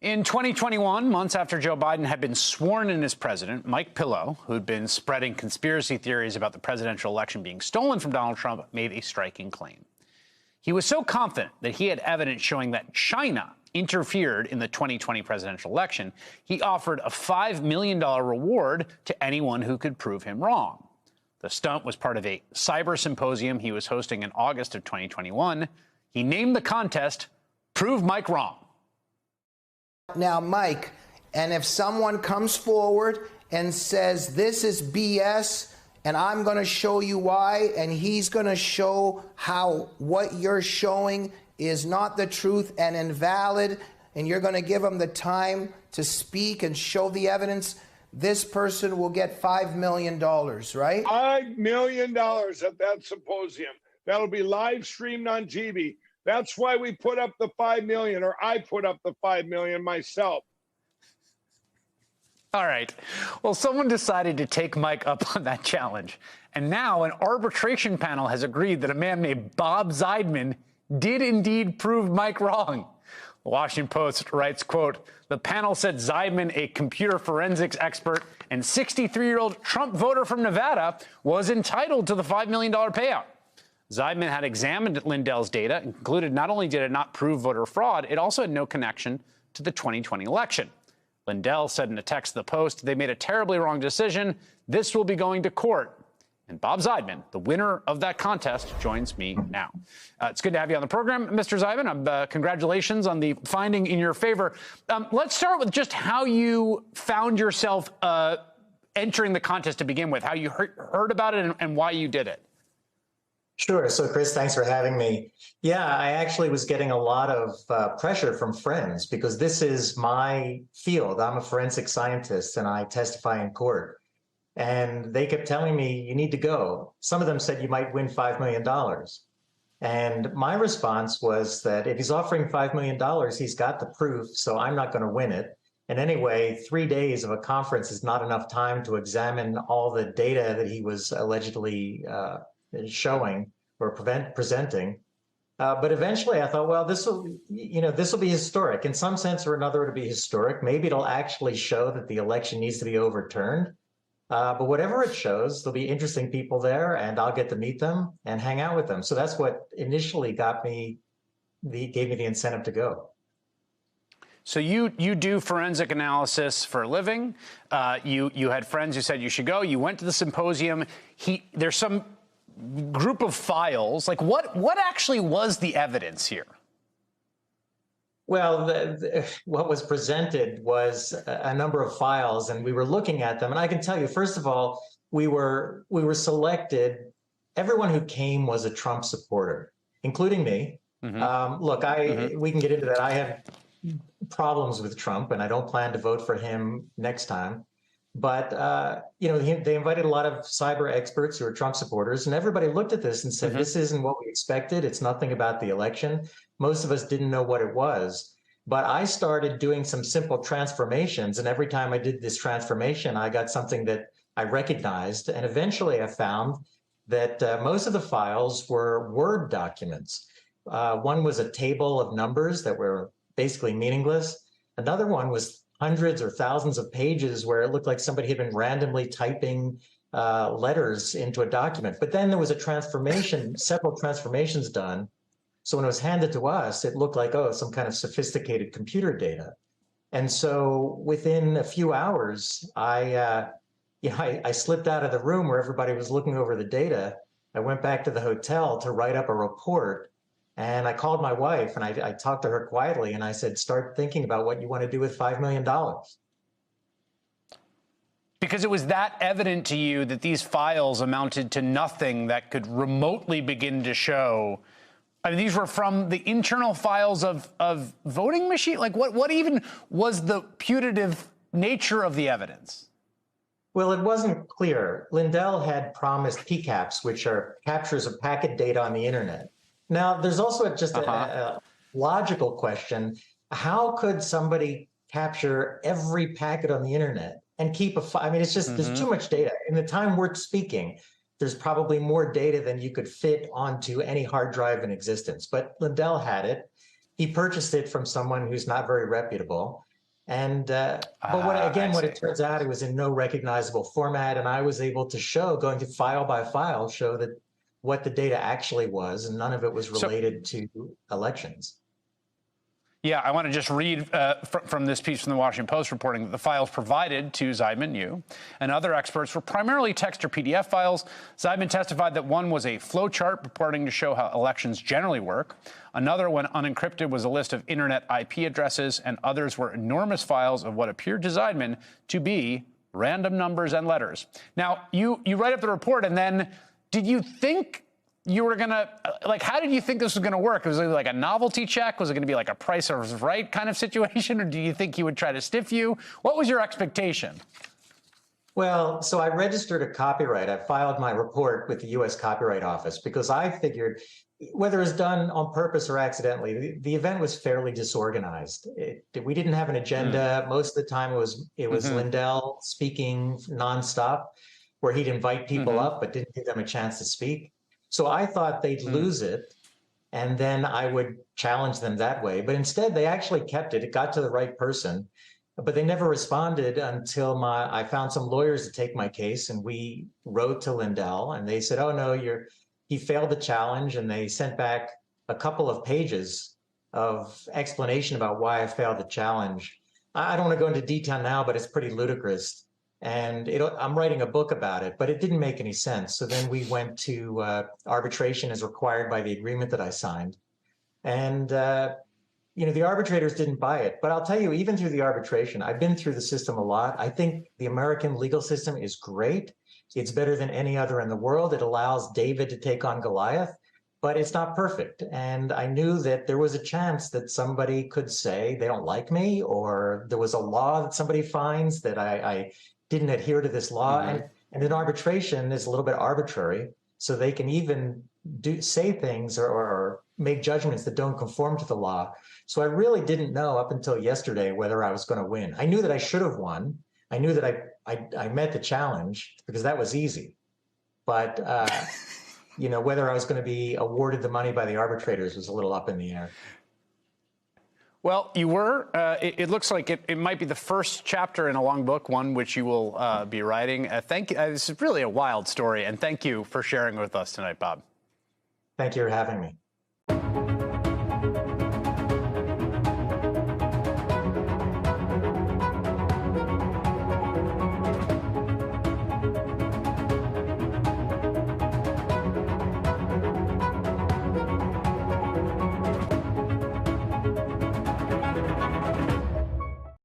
In 2021, months after Joe Biden had been sworn in as president, Mike Pillow, who'd been spreading conspiracy theories about the presidential election being stolen from Donald Trump, made a striking claim. He was so confident that he had evidence showing that China interfered in the 2020 presidential election, he offered a $5 million reward to anyone who could prove him wrong. The stunt was part of a cyber symposium he was hosting in August of 2021. He named the contest Prove Mike Wrong. Now, Mike, and if someone comes forward and says this is BS and I'm going to show you why, and he's going to show how what you're showing is not the truth and invalid, and you're going to give him the time to speak and show the evidence, this person will get $5 million, right? $5 million at that symposium. That'll be live streamed on GB. That's why we put up the 5 million, or I put up the 5 million myself. All right. Well, someone decided to take Mike up on that challenge. And now an arbitration panel has agreed that a man named Bob Zeidman did indeed prove Mike wrong. The Washington Post writes, quote, the panel said Zeidman, a computer forensics expert and 63-year-old Trump voter from Nevada, was entitled to the $5 million payout. Zeidman had examined Lindell's data and concluded not only did it not prove voter fraud, it also had no connection to the 2020 election. Lindell said in a text to the Post, they made a terribly wrong decision. This will be going to court. And Bob Zeidman, the winner of that contest, joins me now. It's good to have you on the program, Mr. Zeidman. Congratulations on the finding in your favor. Let's start with just how you found yourself entering the contest to begin with, how you heard about it and why you did it. Sure. So, Chris, thanks for having me. Yeah, I actually was getting a lot of pressure from friends because this is my field. I'm a forensic scientist and I testify in court. And they kept telling me, you need to go. Some of them said you might win $5 million. And my response was that if he's offering $5 million, he's got the proof, so I'm not going to win it. And anyway, 3 days of a conference is not enough time to examine all the data that he was allegedly showing or presenting. But eventually I thought, well, this will be historic. In some sense or another, it'll be historic. Maybe it'll actually show that the election needs to be overturned. But whatever it shows, there'll be interesting people there and I'll get to meet them and hang out with them. So that's what initially gave me the incentive to go. So you do forensic analysis for a living. You had friends who said you should go. You went to the symposium. There's some group of files. Like what actually was the evidence here? Well, what was presented was a number of files, and we were looking at them. And I can tell you, first of all, we were selected. Everyone who came was a Trump supporter, including me. Mm-hmm. Look, we can get into that. I have problems with Trump, and I don't plan to vote for him next time. But they invited a lot of cyber experts who are Trump supporters, and everybody looked at this and said, this isn't what we expected. It's nothing about the election. Most of us didn't know what it was. But I started doing some simple transformations, and every time I did this transformation, I got something that I recognized. And eventually I found that most of the files were Word documents. One was a table of numbers that were basically meaningless. Another one was hundreds or thousands of pages where it looked like somebody had been randomly typing letters into a document. But then there was a transformation, several transformations done. So when it was handed to us, it looked like, oh, some kind of sophisticated computer data. And so within a few hours, I slipped out of the room where everybody was looking over the data. I went back to the hotel to write up a report. And I called my wife and I talked to her quietly and I said, start thinking about what you want to do with $5 million. Because it was that evident to you that these files amounted to nothing that could remotely begin to show. I mean, these were from the internal files of voting machine. Like what even was the putative nature of the evidence? Well, it wasn't clear. Lindell had promised PCAPs, which are captures of packet data on the internet. Now, there's also just a logical question. How could somebody capture every packet on the internet and keep a file? I mean, it's just, there's too much data. In the time we're speaking, there's probably more data than you could fit onto any hard drive in existence. But Lindell had it. he purchased it from someone who's not very reputable. And but what it turns out, it was in no recognizable format, and I was able to show, going to file by file, show that what the data actually was, and none of it was related to elections. Yeah, I want to just read from this piece from the Washington Post reporting that the files provided to Zeidman, you, and other experts were primarily text or PDF files. Zeidman testified that one was a flowchart purporting to show how elections generally work. Another, when unencrypted, was a list of internet IP addresses, and others were enormous files of what appeared to Zeidman to be random numbers and letters. Now, you write up the report, and then did you think you were going to, like, how did you think this was going to work? Was it like a novelty check? Was it going to be like a Price is Right kind of situation? Or do you think he would try to stiff you? What was your expectation? Well, so I registered a copyright. I filed my report with the U.S. Copyright Office because I figured, whether it's done on purpose or accidentally, the event was fairly disorganized. We didn't have an agenda. Most of the time it was Lindell speaking nonstop, where he'd invite people up but didn't give them a chance to speak. So I thought they'd lose it, and then I would challenge them that way. But instead, they actually kept it. It got to the right person, but they never responded until I found some lawyers to take my case, and we wrote to Lindell, and they said, "Oh no, he failed the challenge," and they sent back a couple of pages of explanation about why I failed the challenge. I don't want to go into detail now, but it's pretty ludicrous. And I'm writing a book about it, but it didn't make any sense. So then we went to arbitration as required by the agreement that I signed. And, the arbitrators didn't buy it. But I'll tell you, even through the arbitration, I've been through the system a lot. I think the American legal system is great. It's better than any other in the world. It allows David to take on Goliath, but it's not perfect. And I knew that there was a chance that somebody could say they don't like me, or there was a law that somebody finds that I didn't adhere to this law. And an arbitration is a little bit arbitrary. So they can even say things or make judgments that don't conform to the law. So I really didn't know up until yesterday whether I was going to win. I knew that I should have won. I knew that I met the challenge because that was easy. But, whether I was going to be awarded the money by the arbitrators was a little up in the air. Well, you were. It looks like it might be the first chapter in a long book, one which you will be writing. Thank you. This is really a wild story, and thank you for sharing with us tonight, Bob. Thank you for having me.